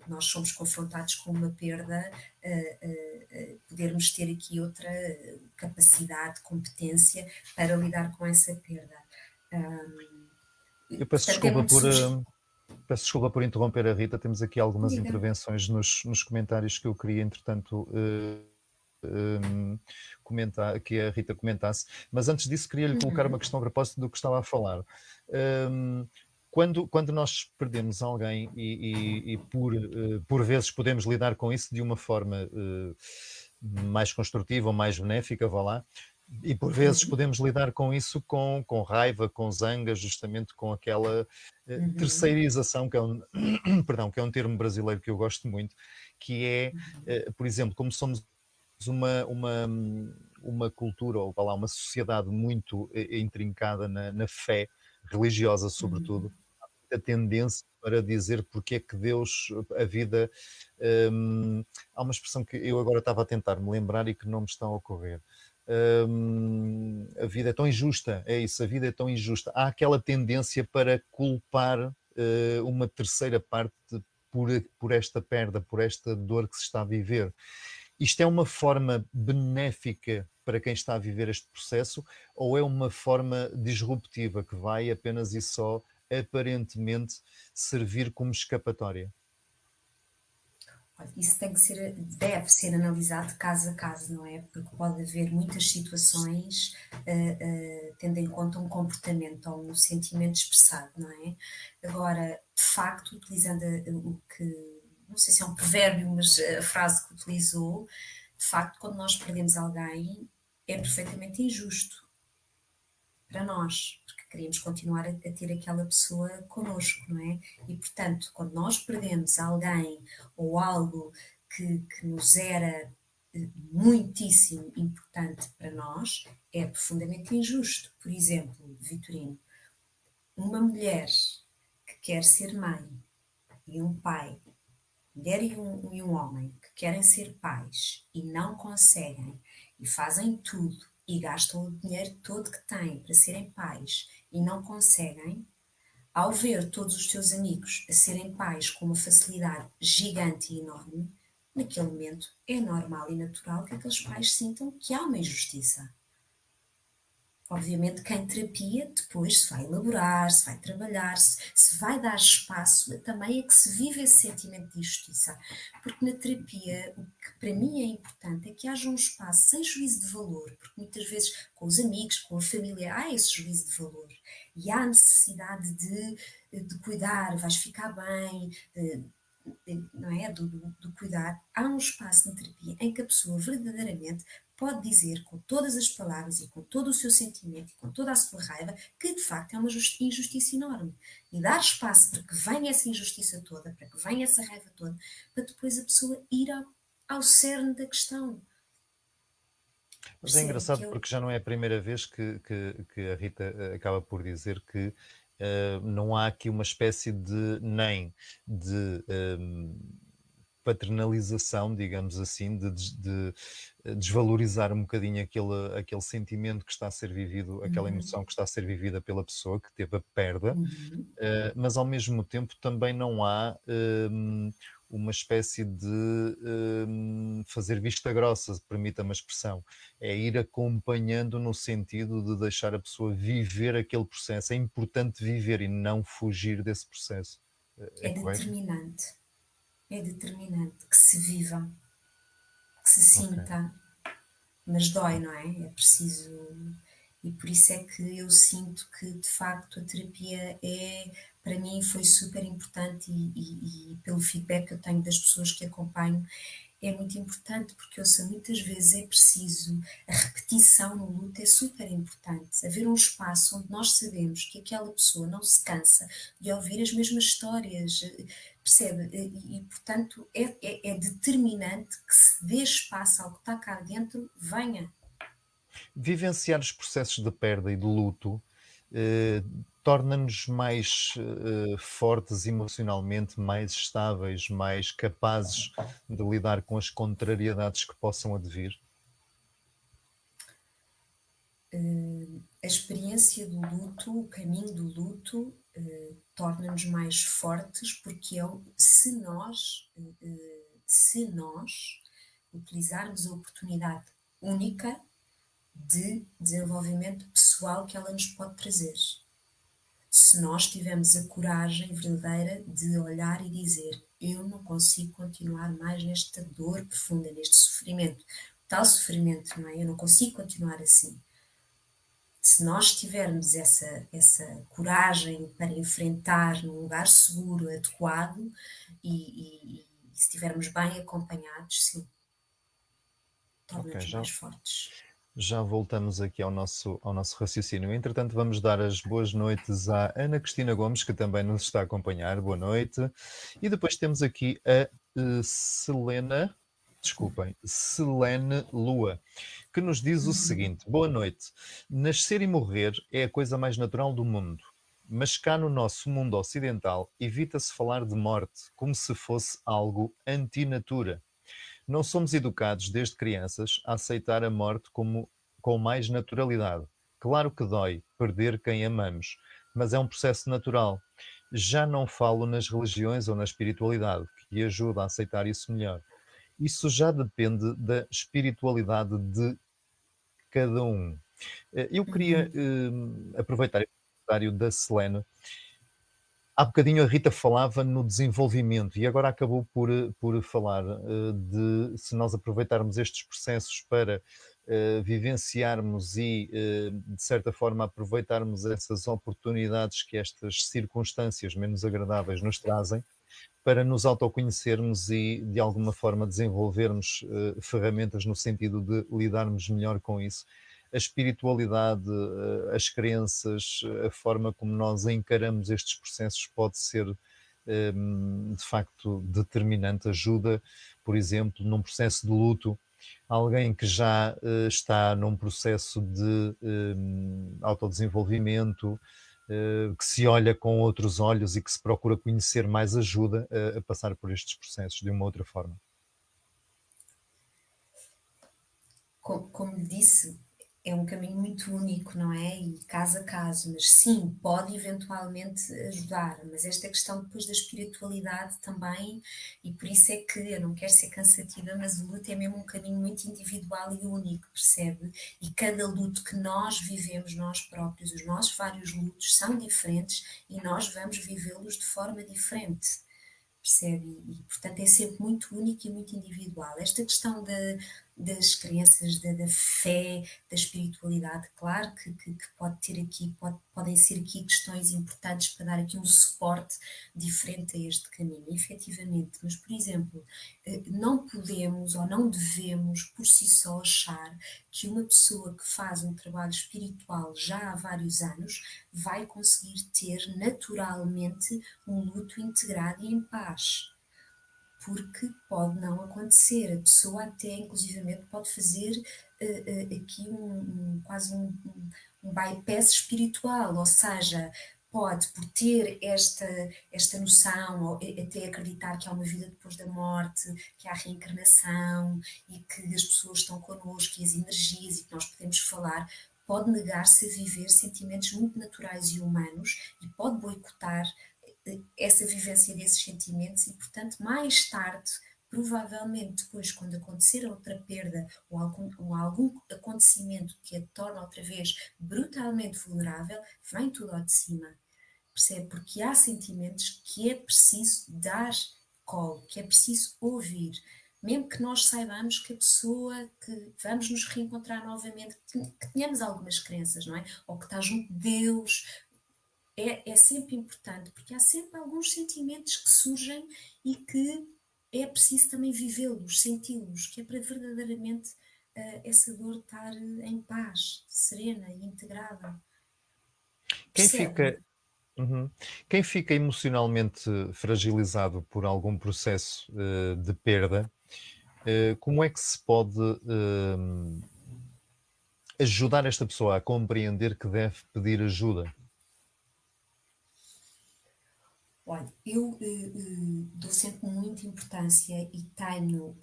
nós somos confrontados com uma perda, podermos ter aqui outra capacidade, competência para lidar com essa perda. Eu Portanto, é muito subjetivo. peço desculpa por interromper a Rita, temos aqui algumas Diga. intervenções nos comentários que eu queria, entretanto, comentar, que a Rita comentasse, mas antes disso queria lhe colocar uma questão a propósito do que estava a falar. Quando nós perdemos alguém e por vezes podemos lidar com isso de uma forma mais construtiva ou mais benéfica, vá lá, E por vezes Uhum, podemos lidar com isso com raiva, com zanga, justamente com aquela uhum, terceirização, que é um, perdão, que é um termo brasileiro que eu gosto muito, que é, uhum, por exemplo, como somos uma, uma, uma cultura, ou vá lá, uma sociedade muito intrincada na fé religiosa, sobretudo, uhum. a tendência para dizer porque é que Deus, a vida. Há uma expressão que eu agora estava a tentar me lembrar e que não me está a ocorrer. A vida é tão injusta, é isso, a vida é tão injusta. Há aquela tendência para culpar uma terceira parte por esta perda, por esta dor que se está a viver. Isto é uma forma benéfica para quem está a viver este processo ou é uma forma disruptiva que vai apenas e só aparentemente servir como escapatória? Olha, isso tem que ser, deve ser analisado caso a caso, não é? Porque pode haver muitas situações tendo em conta um comportamento ou um sentimento expressado, não é? Agora, de facto, utilizando o que, não sei se é um provérbio, mas a frase que utilizou, de facto, quando nós perdemos alguém, é perfeitamente injusto para nós, porque queríamos continuar a ter aquela pessoa connosco, não é? E portanto, quando nós perdemos alguém ou algo que nos era muitíssimo importante para nós, é profundamente injusto. Por exemplo, Vitorino, uma mulher que quer ser mãe e um pai, mulher e um homem que querem ser pais e não conseguem e fazem tudo e gastam o dinheiro todo que têm para serem pais e não conseguem, ao ver todos os teus amigos a serem pais com uma facilidade gigante e enorme, naquele momento é normal e natural que aqueles pais sintam que há uma injustiça. Obviamente que em terapia depois se vai elaborar, se vai trabalhar, se vai dar espaço também a que se vive esse sentimento de injustiça. Porque na terapia o que para mim é importante é que haja um espaço sem juízo de valor, porque muitas vezes com os amigos, com a família, há esse juízo de valor. E há necessidade de cuidar, vais ficar bem, não é? Do cuidar, há um espaço na terapia em que a pessoa verdadeiramente pode dizer com todas as palavras e com todo o seu sentimento e com toda a sua raiva que de facto é uma injustiça enorme. E dar espaço para que venha essa injustiça toda, para que venha essa raiva toda, para depois a pessoa ir ao cerne da questão. Mas é Percebe que engraçado eu. porque já não é a primeira vez que a Rita acaba por dizer que não há aqui uma espécie de nem de paternalização, digamos assim, de desvalorizar um bocadinho aquele sentimento que está a ser vivido, aquela Uhum, emoção que está a ser vivida pela pessoa que teve a perda, uhum. mas ao mesmo tempo também não há uma espécie de fazer vista grossa, permita-me a expressão. É ir acompanhando no sentido de deixar a pessoa viver aquele processo. É importante viver e não fugir desse processo. É É correto? determinante. É determinante que se viva, que se Ok. sinta, mas dói, não é? É preciso. E por isso é que eu sinto que de facto a terapia é, para mim, foi super importante e pelo feedback que eu tenho das pessoas que acompanho, é muito importante porque eu sei muitas vezes é preciso, a repetição no luto é super importante. Haver um espaço onde nós sabemos que aquela pessoa não se cansa de ouvir as mesmas histórias, percebe? Portanto é determinante que se dê espaço ao que está cá dentro, venha. Vivenciar os processos de perda e de luto eh, torna-nos mais fortes emocionalmente, mais estáveis, mais capazes de lidar com as contrariedades que possam advir. A experiência do luto, o caminho do luto, torna-nos mais fortes porque se nós utilizarmos a oportunidade única de desenvolvimento pessoal que ela nos pode trazer. Se nós tivermos a coragem verdadeira de olhar e dizer: eu não consigo continuar mais nesta dor profunda, neste sofrimento, tal sofrimento, não é? Eu não consigo continuar assim. Se nós tivermos essa coragem para enfrentar num lugar seguro, adequado e se estivermos bem acompanhados, sim, Ok, torna-nos mais fortes. Já voltamos aqui ao nosso raciocínio. Entretanto, vamos dar as boas noites à Ana Cristina Gomes, que também nos está a acompanhar. Boa noite. E depois temos aqui a Selena, desculpem, Selene Lua, que nos diz o seguinte: boa noite. Nascer e morrer é a coisa mais natural do mundo. Mas cá no nosso mundo ocidental, evita-se falar de morte como se fosse algo antinatura. Não somos educados desde crianças a aceitar a morte com mais naturalidade. Claro que dói perder quem amamos, mas é um processo natural. Já não falo nas religiões ou na espiritualidade, que ajuda a aceitar isso melhor. Isso já depende da espiritualidade de cada um. Eu queria aproveitar o comentário da Selene. Há bocadinho a Rita falava no desenvolvimento e agora acabou por falar de se nós aproveitarmos estes processos para vivenciarmos e, de certa forma, aproveitarmos essas oportunidades que estas circunstâncias menos agradáveis nos trazem, para nos autoconhecermos e, de alguma forma, desenvolvermos ferramentas no sentido de lidarmos melhor com isso. A espiritualidade, as crenças, a forma como nós encaramos estes processos pode ser, de facto, determinante. Ajuda, por exemplo, num processo de luto, alguém que já está num processo de autodesenvolvimento, que se olha com outros olhos e que se procura conhecer mais, ajuda a passar por estes processos de uma outra forma. Como lhe disse, é um caminho muito único, não é? E caso a caso, mas sim, pode eventualmente ajudar. Mas esta questão depois da espiritualidade também, e por isso é que eu não quero ser cansativa, mas o luto é mesmo um caminho muito individual e único, percebe? E cada luto que nós vivemos, nós próprios, os nossos vários lutos são diferentes e nós vamos vivê-los de forma diferente. Percebe? E, portanto, é sempre muito único e muito individual. Esta questão das crenças, da fé, da espiritualidade, claro que pode ter aqui, podem ser aqui questões importantes para dar aqui um suporte diferente a este caminho, efetivamente. Mas, por exemplo, não podemos ou não devemos por si só achar que uma pessoa que faz um trabalho espiritual já há vários anos vai conseguir ter naturalmente um luto integrado e em paz. Porque pode não acontecer, a pessoa até inclusivamente pode fazer aqui quase um bypass espiritual, ou seja, pode, por ter esta noção, ou até acreditar que há uma vida depois da morte, que há reencarnação e que as pessoas estão connosco e as energias e que nós podemos falar, pode negar-se a viver sentimentos muito naturais e humanos e pode boicotar essa vivência desses sentimentos e, portanto, mais tarde, provavelmente depois, quando acontecer outra perda ou algum acontecimento que a torna outra vez brutalmente vulnerável, vem tudo ao de cima. Percebe? Porque há sentimentos que é preciso dar colo, que é preciso ouvir. Mesmo que nós saibamos que a pessoa que vamos nos reencontrar novamente, que tenhamos algumas crenças, não é? Ou que está junto de Deus, é sempre importante, porque há sempre alguns sentimentos que surgem e que é preciso também vivê-los, senti-los, que é para verdadeiramente essa dor estar em paz, serena e integrada. Quem Percebe? fica, uhum. Quem fica emocionalmente fragilizado por algum processo de perda, como é que se pode ajudar esta pessoa a compreender que deve pedir ajuda? Olha, eu dou sempre muita importância e tenho,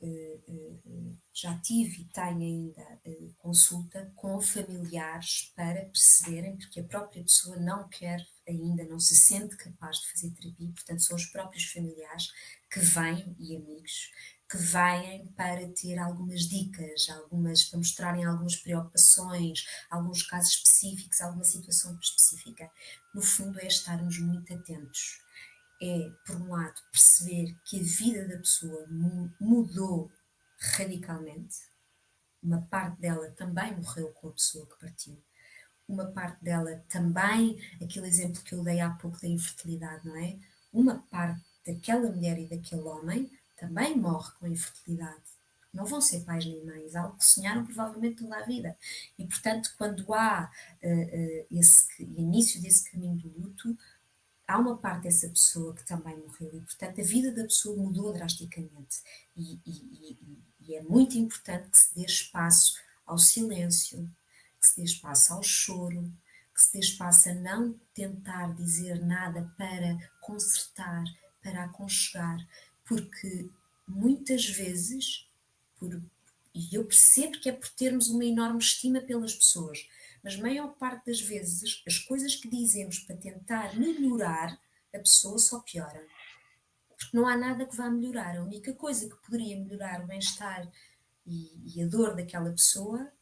já tive e tenho ainda consulta com familiares para perceberem, porque a própria pessoa não quer ainda, não se sente capaz de fazer terapia, portanto são os próprios familiares que vêm e amigos que vêm para ter algumas dicas, para mostrarem algumas preocupações, alguns casos específicos, alguma situação específica. No fundo é estarmos muito atentos, é, por um lado, perceber que a vida da pessoa mudou radicalmente. Uma parte dela também morreu com a pessoa que partiu. Uma parte dela também, aquele exemplo que eu dei há pouco da infertilidade, não é? Uma parte daquela mulher e daquele homem também morre com a infertilidade. não vão ser pais nem mães, algo que sonharam provavelmente toda a vida. E, portanto, quando há esse início desse caminho do luto, há uma parte dessa pessoa que também morreu e, portanto, a vida da pessoa mudou drasticamente. E é muito importante que se dê espaço ao silêncio, que se dê espaço ao choro, que se dê espaço a não tentar dizer nada para consertar, para aconchegar, porque muitas vezes, por, e eu percebo que é por termos uma enorme estima pelas pessoas, mas a maior parte das vezes as coisas que dizemos para tentar melhorar a pessoa só piora. Porque não há nada que vá melhorar. A única coisa que poderia melhorar o bem-estar e a dor daquela pessoa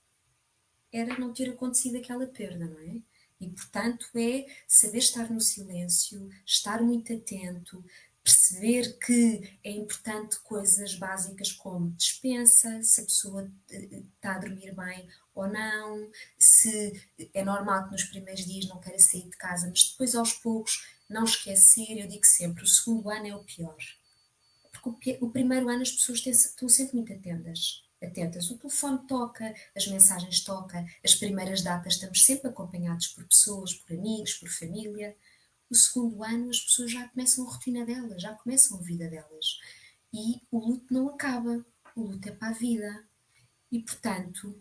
era não ter acontecido aquela perda, não é? E portanto é saber estar no silêncio, estar muito atento, perceber que é importante coisas básicas como despensa, se a pessoa está a dormir bem ou não, se é normal que nos primeiros dias não queira sair de casa, mas depois aos poucos não esquecer, eu digo sempre, o segundo ano é o pior. Porque o primeiro ano as pessoas estão sempre muito atentas. O telefone toca, as mensagens tocam, as primeiras datas estamos sempre acompanhados por pessoas, por amigos, por família. O segundo ano as pessoas já começam a rotina delas, já começam a vida delas. E o luto não acaba, o luto é para a vida. E portanto,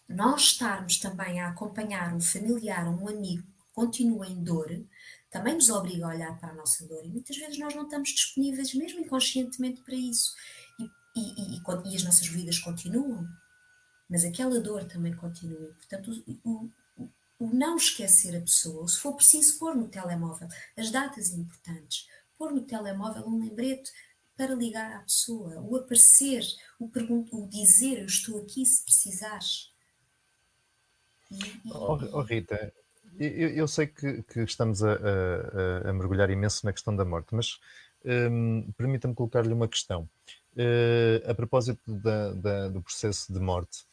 nós estarmos também a acompanhar um familiar ou um amigo que continua em dor, também nos obriga a olhar para a nossa dor. E muitas vezes nós não estamos disponíveis, mesmo inconscientemente, para isso. E as nossas vidas continuam, mas aquela dor também continua. E, portanto, o não esquecer a pessoa, se for preciso pôr no telemóvel as datas importantes, pôr no telemóvel um lembrete para ligar à pessoa, o aparecer, o dizer eu estou aqui se precisares. Oh, Rita, eu sei que estamos a mergulhar imenso na questão da morte, mas permita-me colocar-lhe uma questão. A propósito do processo de morte,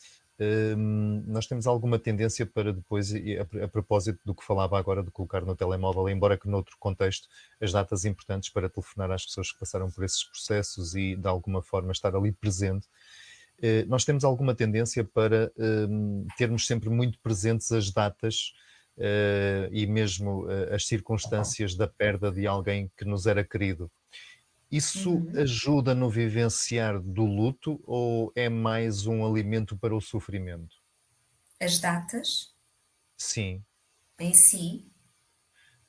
nós temos alguma tendência para depois, e a propósito do que falava agora de colocar no telemóvel, embora que noutro contexto, as datas importantes para telefonar às pessoas que passaram por esses processos e de alguma forma estar ali presente, nós temos alguma tendência para termos sempre muito presentes as datas e mesmo as circunstâncias da perda de alguém que nos era querido. Isso ajuda no vivenciar do luto ou é mais um alimento para o sofrimento? As datas Sim. em si,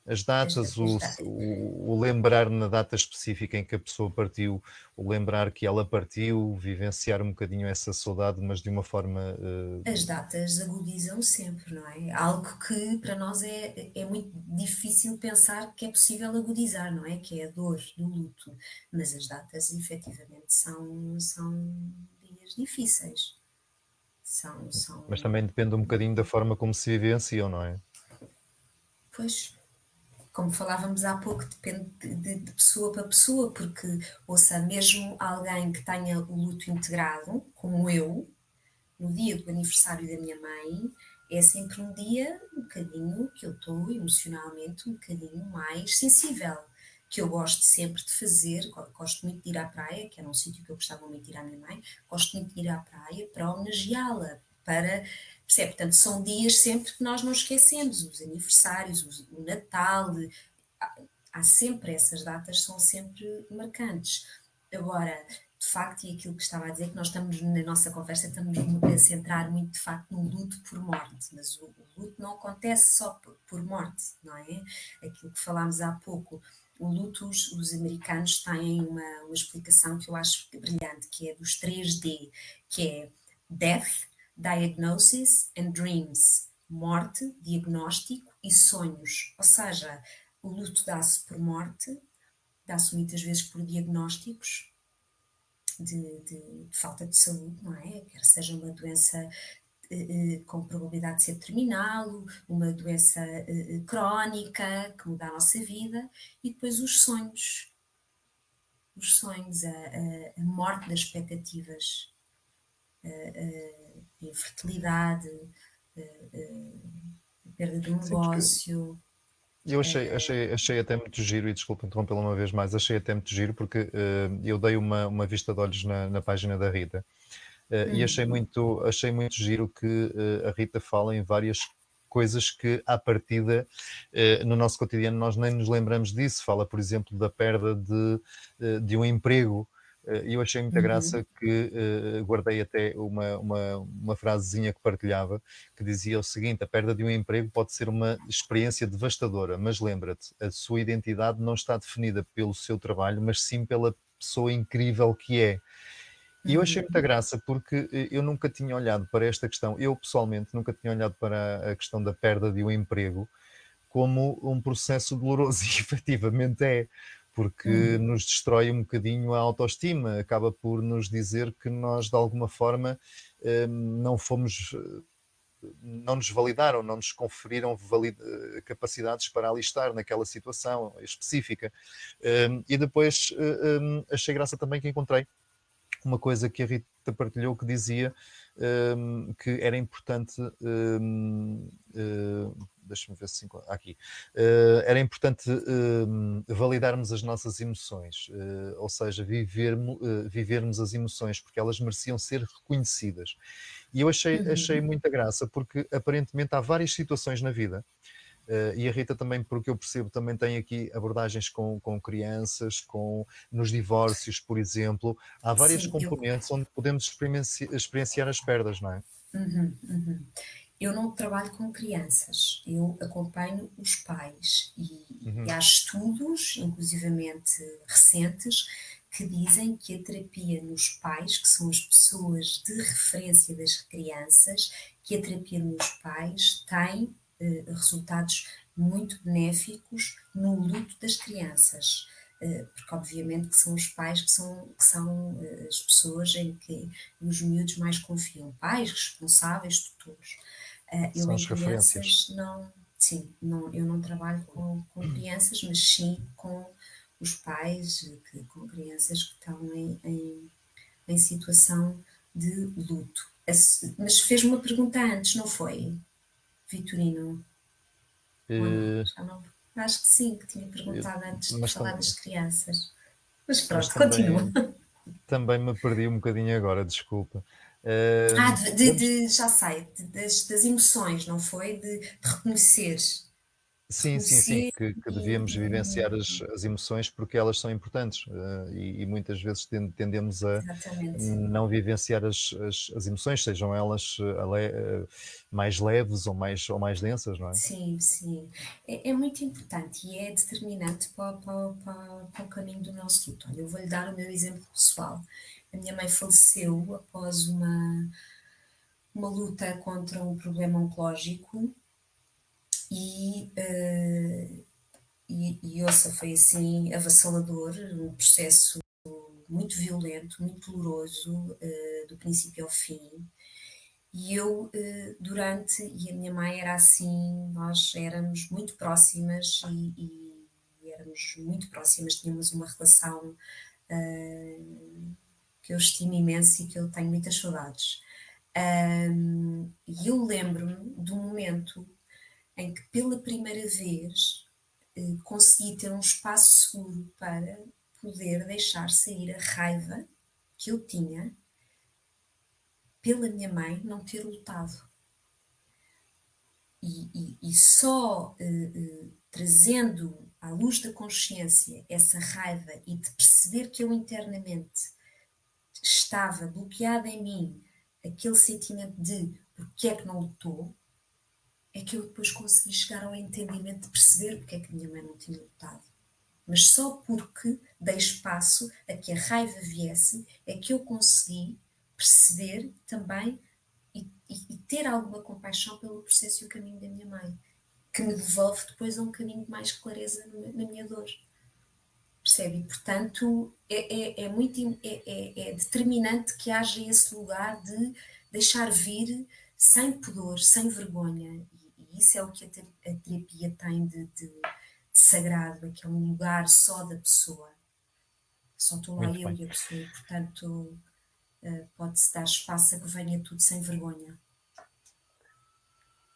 As as, datas, as, o lembrar na data específica em que a pessoa partiu, o lembrar que ela partiu, vivenciar um bocadinho essa saudade, mas de uma forma. as datas agudizam sempre, não é? Algo que para nós é muito difícil pensar que é possível agudizar, não é? Que é a dor do luto. Mas as datas efetivamente são dias difíceis. Mas São, também depende um bocadinho da forma como se vivenciam, não é? pois, como falávamos há pouco, depende de pessoa para pessoa, porque, ouça, mesmo alguém que tenha o luto integrado, como eu, no dia do aniversário da minha mãe, é sempre um dia um bocadinho que eu estou emocionalmente um bocadinho mais sensível, que eu gosto sempre de fazer, gosto muito de ir à praia, que era um sítio que eu gostava muito de ir à minha mãe, gosto muito de ir à praia para homenageá-la, para, percebe? Portanto, são dias sempre que nós não esquecemos, os aniversários, o Natal, há sempre essas datas, são sempre marcantes. Agora, de facto, e aquilo que estava a dizer, que nós estamos na nossa conversa, estamos a centrar muito de facto no luto por morte, mas o luto não acontece só por morte, não é? Aquilo que falámos há pouco, o luto, os americanos têm uma explicação que eu acho brilhante, que é dos 3D, que é Death, Diagnosis and Dreams, morte, diagnóstico e sonhos, ou seja, o luto dá-se por morte, dá-se muitas vezes por diagnósticos de falta de saúde, não é? Quer seja uma doença com probabilidade de ser terminal, uma doença crónica que muda a nossa vida, e depois os sonhos, a morte das expectativas, a infertilidade, a perda do Sim, porque negócio. Eu achei até muito giro, e desculpa interrompê-la uma vez mais, achei até muito giro porque eu dei uma vista de olhos na página da Rita. E achei muito giro que a Rita fala em várias coisas que, à partida, no nosso cotidiano, nós nem nos lembramos disso. Fala, por exemplo, da perda de um emprego. E eu achei muita graça que guardei até uma frasezinha que partilhava, que dizia o seguinte: a perda de um emprego pode ser uma experiência devastadora, mas lembra-te, a sua identidade não está definida pelo seu trabalho, mas sim pela pessoa incrível que é. E eu achei muita graça porque eu nunca tinha olhado para esta questão, eu pessoalmente nunca tinha olhado para a questão da perda de um emprego como um processo doloroso, e efetivamente é, porque nos destrói um bocadinho a autoestima, acaba por nos dizer que nós de alguma forma não fomos, não nos validaram, não nos conferiram capacidades para ali estar naquela situação específica. E depois achei graça também que encontrei uma coisa que a Rita partilhou que dizia que era importante, deixa-me ver se aqui, era importante validarmos as nossas emoções, ou seja, vivermos as emoções, porque elas mereciam ser reconhecidas. E eu achei muita graça, porque aparentemente há várias situações na vida. E a Rita também, porque eu percebo, também tem aqui abordagens com crianças, nos divórcios, por exemplo. Há várias Sim, componentes onde podemos experienciar as perdas, não é? eu não trabalho com crianças, eu acompanho os pais e Uhum. há estudos, inclusivamente recentes, que dizem que a terapia nos pais, que são as pessoas de referência das crianças, que a terapia nos pais tem resultados muito benéficos no luto das crianças. Porque obviamente que são os pais que são as pessoas em que os miúdos mais confiam, pais, responsáveis, tutores. Eu São em as referências. crianças não, sim, não, eu não trabalho com crianças, mas sim com os pais, com crianças que estão em situação de luto. Mas fez uma pergunta antes, não foi, Vitorino? Ou não? Eh, Já não. Acho que sim, que tinha eu- perguntado antes de mas, falar das crianças. Mas mas pronto, continua. também me perdi um bocadinho agora, desculpa. Podemos. Já sei, das emoções, não foi? De reconhecer. De Sim, sim, sim, reconhecer que devíamos e vivenciar as emoções porque elas são importantes, e muitas vezes tendemos a exatamente. não vivenciar as emoções, sejam elas mais leves ou mais densas, não é? Sim, sim. É muito importante e é determinante para o caminho do nosso luto. Olha, eu vou-lhe dar o meu exemplo pessoal. A minha mãe faleceu após uma luta contra um problema oncológico e, ouça, foi assim avassalador, um processo muito violento, muito doloroso, do princípio ao fim. E eu, e a minha mãe era assim, nós éramos muito próximas e éramos muito próximas, tínhamos uma relação que eu estimo imenso e que eu tenho muitas saudades. E eu lembro-me do momento em que pela primeira vez consegui ter um espaço seguro para poder deixar sair a raiva que eu tinha pela minha mãe não ter lutado. E só trazendo à luz da consciência essa raiva e de perceber que eu internamente estava bloqueada em mim aquele sentimento de porque é que não lutou, é que eu depois consegui chegar ao entendimento de perceber porque é que a minha mãe não tinha lutado. Mas só porque dei espaço a que a raiva viesse é que eu consegui perceber também e ter alguma compaixão pelo processo e o caminho da minha mãe, que me devolve depois a um caminho de mais clareza na minha dor. Percebe? E, portanto, é muito determinante que haja esse lugar de deixar vir sem pudor, sem vergonha. E isso é o que a terapia tem de sagrado, é que é um lugar só da pessoa. Só estou lá Muito eu bem. e a pessoa, e, portanto, pode-se dar espaço a que venha tudo sem vergonha.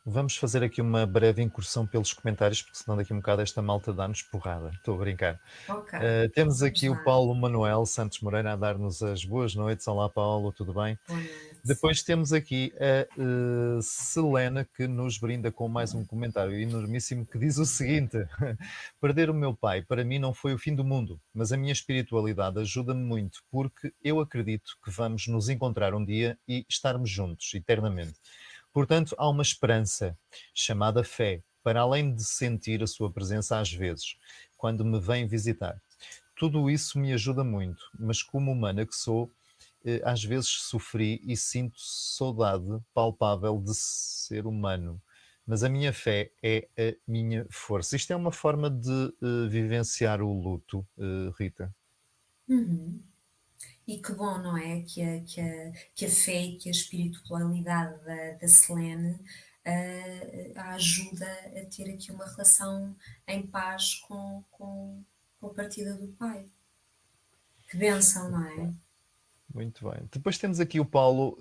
Vamos fazer aqui uma breve incursão pelos comentários, porque senão daqui a um bocado esta malta dá-nos porrada. Estou a brincar. Ok, Temos vamos aqui o lá. Paulo Manuel Santos Moreira a dar-nos as boas noites. Olá, Paulo, tudo bem? Boa noite. Depois temos aqui a Selena, que nos brinda com mais um comentário enormíssimo que diz o seguinte: perder o meu pai para mim não foi o fim do mundo, mas a minha espiritualidade ajuda-me muito, porque eu acredito que vamos nos encontrar um dia e estarmos juntos eternamente. Portanto, há uma esperança chamada fé, para além de sentir a sua presença às vezes, quando me vem visitar. Tudo isso me ajuda muito, mas como humana que sou, às vezes sofri e sinto saudade palpável de ser humano. Mas a minha fé é a minha força. Isto é uma forma de vivenciar o luto, Rita. Uhum. E que bom, não é? Que a fé e que a espiritualidade da Selene a ajuda a ter aqui uma relação em paz com a partida do pai. Que bênção, não é? Muito bem. Depois temos aqui o Paulo,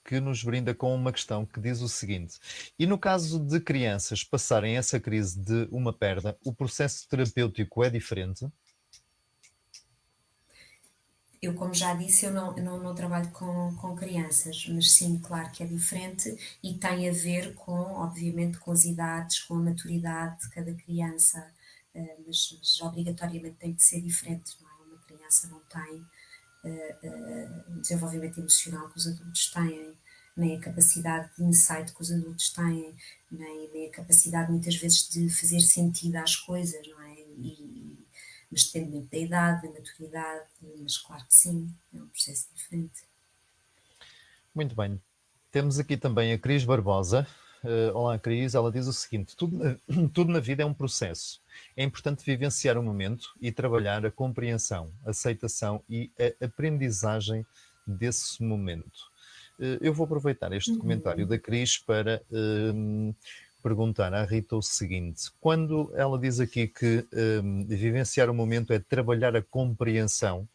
que nos brinda com uma questão que diz o seguinte: e no caso de crianças passarem essa crise de uma perda, o processo terapêutico é diferente? Eu, como já disse, eu não trabalho com crianças, mas sim, claro que é diferente e tem a ver com, obviamente, com as idades, com a maturidade de cada criança, mas obrigatoriamente tem que ser diferente, não é? Uma criança não tem o desenvolvimento emocional que os adultos têm, nem a capacidade de insight que os adultos têm, nem a capacidade muitas vezes de fazer sentido às coisas, não é? Mas depende muito da idade, da maturidade, mas claro que sim, é um processo diferente. Muito bem. Temos aqui também a Cris Barbosa. Olá, Cris. Ela diz o seguinte: tudo na vida é um processo. É importante vivenciar o momento e trabalhar a compreensão, a aceitação e a aprendizagem desse momento. Eu vou aproveitar este comentário Uhum. da Cris para perguntar à Rita o seguinte: quando ela diz aqui que vivenciar o momento é trabalhar a compreensão,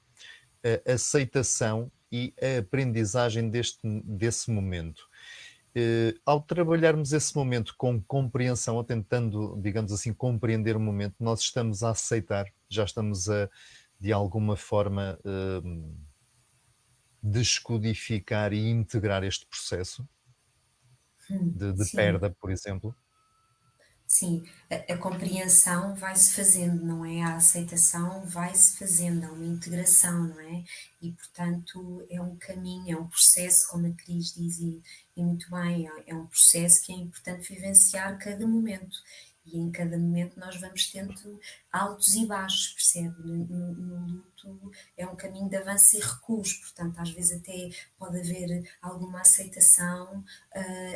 a aceitação e a aprendizagem desse momento. Ao trabalharmos esse momento com compreensão, ou tentando, digamos assim, compreender o momento, nós estamos a aceitar, já estamos a, de alguma forma, descodificar e integrar este processo de Sim, perda, por exemplo. sim, a compreensão vai-se fazendo, não é? A aceitação vai-se fazendo, é uma integração, não é? E, portanto, é um caminho, é um processo, como a Cris diz, e muito bem, é um processo que é importante vivenciar cada momento. E em cada momento nós vamos tendo altos e baixos, percebe? No luto é um caminho de avanço e recuos, portanto, às vezes até pode haver alguma aceitação,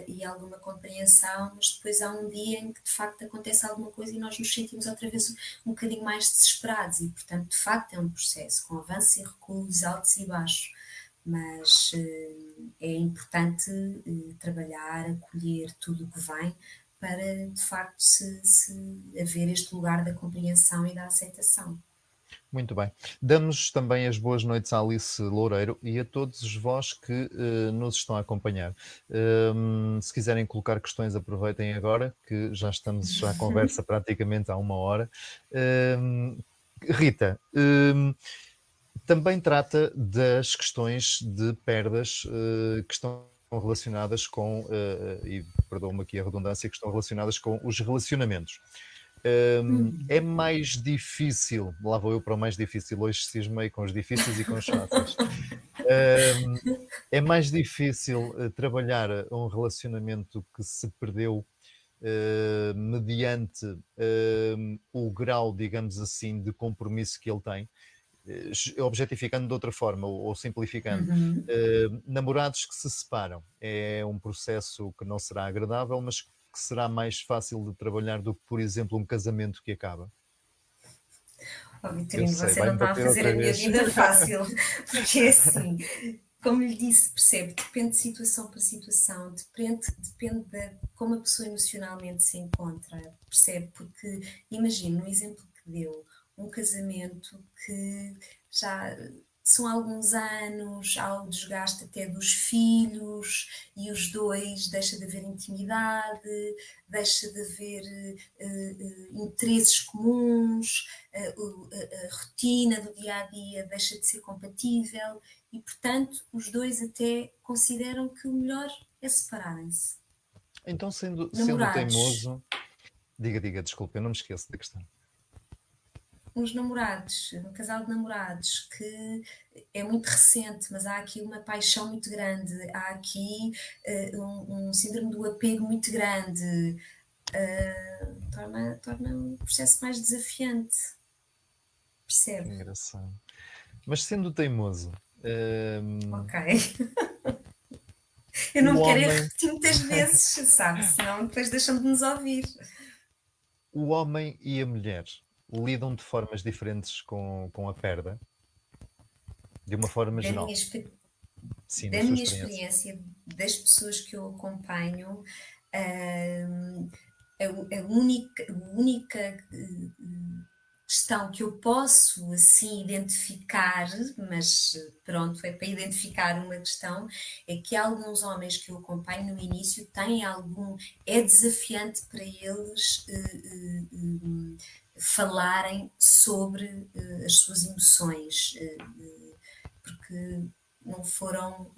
e alguma compreensão, mas depois há um dia em que de facto acontece alguma coisa e nós nos sentimos outra vez um bocadinho mais desesperados e portanto de facto é um processo com avanços e recuos, altos e baixos, mas é importante trabalhar, acolher tudo o que vem para de facto se haver este lugar da compreensão e da aceitação. Muito bem. Damos também as boas noites à Alice Loureiro e a todos vós que nos estão a acompanhar. Se quiserem colocar questões, aproveitem agora, que já estamos à conversa praticamente há uma hora. Rita, também trata das questões de perdas que estão relacionadas com, e perdoa-me aqui a redundância, que estão relacionadas com os relacionamentos. É mais difícil, lá vou eu para o mais difícil, hoje cismei com os difíceis e com os fáceis. Um, é mais difícil trabalhar um relacionamento que se perdeu mediante o grau, digamos assim, de compromisso que ele tem, objetificando de outra forma ou simplificando. Uhum. Namorados que se separam é um processo que não será agradável, mas que será mais fácil de trabalhar do que, por exemplo, um casamento que acaba. Oh, Eu Vitorino, sei, você não vai-me está a bater fazer a outra minha vez. vida fácil, porque é assim, como lhe disse, percebe, depende de situação para situação, depende de como a pessoa emocionalmente se encontra, percebe? Porque imagino, no exemplo que deu, um casamento que já são alguns anos, há o desgaste até dos filhos, e os dois deixa de haver intimidade, deixa de haver interesses comuns, a rotina do dia a dia deixa de ser compatível, e portanto os dois até consideram que o melhor é separarem-se. Então, sendo Namorados, teimoso, diga, desculpa, eu não me esqueço da questão. uns namorados, um casal de namorados que é muito recente, mas há aqui uma paixão muito grande, há aqui um síndrome do apego muito grande, torna o processo mais desafiante, Que percebe? engraçado. Mas sendo teimoso, Ok. Eu não o me quero homem, repetir muitas vezes, sabe? Senão depois deixam de nos ouvir. o homem e a mulher lidam de formas diferentes com a perda, de uma forma Da minha, geral. Sim, da da sua minha experiência. experiência, das pessoas que eu acompanho, hum, a única questão que eu posso assim identificar, mas pronto, é para identificar uma questão, é que alguns homens que eu acompanho no início têm é desafiante para eles falarem sobre as suas emoções, porque não foram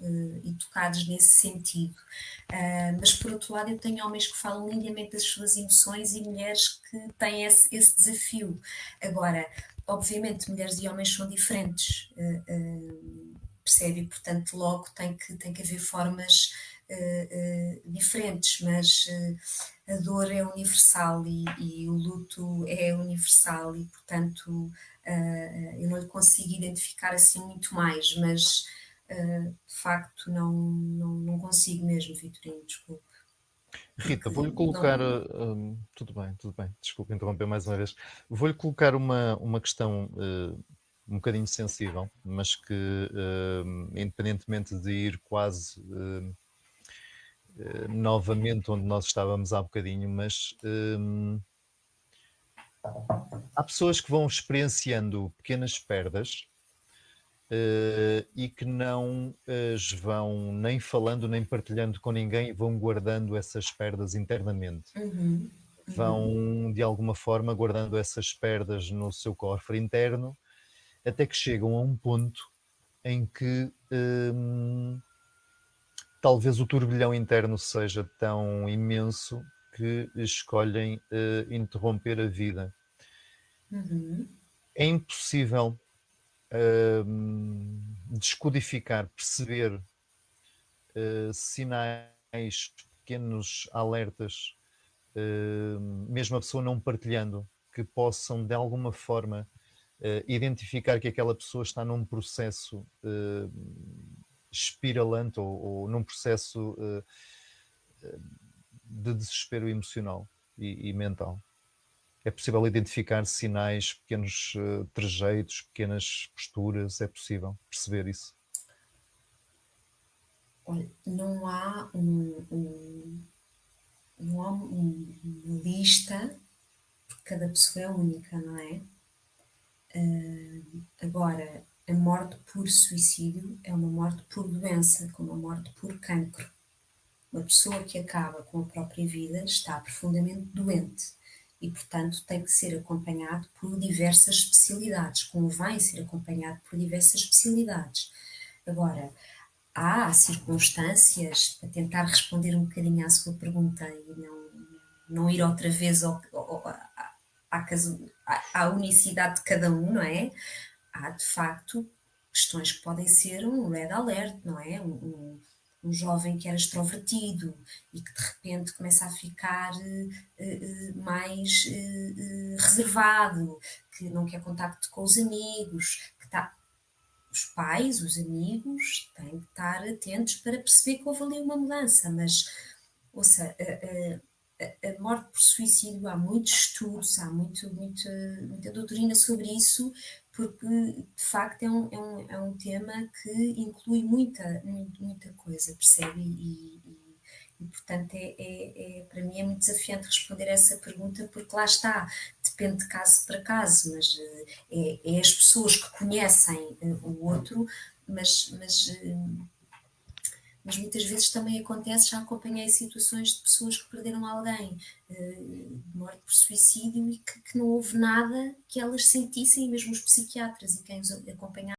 educados nesse sentido. Mas por outro lado, eu tenho homens que falam lindamente das suas emoções e mulheres que têm esse desafio. Agora, obviamente, mulheres e homens são diferentes, percebe? Portanto, logo tem que haver formas diferentes, mas a dor é universal e o luto é universal e, portanto, eu não lhe consigo identificar assim muito mais, mas de facto não consigo mesmo, Vitorino, desculpe. Rita, Porque vou-lhe colocar. não. Tudo bem, desculpe interromper mais uma vez. Vou-lhe colocar uma questão um bocadinho sensível, mas que, independentemente de ir quase novamente onde nós estávamos há bocadinho, mas há pessoas que vão experienciando pequenas perdas e que não as vão nem falando nem partilhando com ninguém e vão guardando essas perdas internamente. Uhum, uhum, Vão, de alguma forma, guardando essas perdas no seu cofre interno, até que chegam a um ponto em que talvez o turbilhão interno seja tão imenso que escolhem interromper a vida. uhum, É impossível descodificar, perceber sinais, pequenos alertas, mesmo a pessoa não partilhando, que possam de alguma forma identificar que aquela pessoa está num processo espiralante ou num processo de desespero emocional e mental. É possível identificar sinais, pequenos trejeitos, pequenas posturas, é possível perceber isso. olha, não há uma lista, porque cada pessoa é única, não é? Agora, a morte por suicídio é uma morte por doença, como a morte por cancro. Uma pessoa que acaba com a própria vida está profundamente doente e, portanto, tem que ser acompanhado por diversas especialidades, convém ser acompanhado por diversas especialidades. Agora, há circunstâncias, para tentar responder um bocadinho à sua pergunta e não ir outra vez à unicidade de cada um, não é? Há de facto questões que podem ser um red alert, não é? Um jovem que era extrovertido e que de repente começa a ficar mais reservado, que não quer contacto com os amigos, que está. Os pais, os amigos têm que estar atentos para perceber que houve ali uma mudança, mas ouça, a morte por suicídio, há muitos estudos, há muita doutrina sobre isso, porque de facto é um tema que inclui muita coisa, percebe? E, portanto, para mim é muito desafiante responder essa pergunta, porque lá está, depende de caso para caso, mas é as pessoas que conhecem o outro, mas muitas vezes também acontece, já acompanhei situações de pessoas que perderam alguém de morte por suicídio e que não houve nada que elas sentissem, mesmo os psiquiatras e quem os acompanhava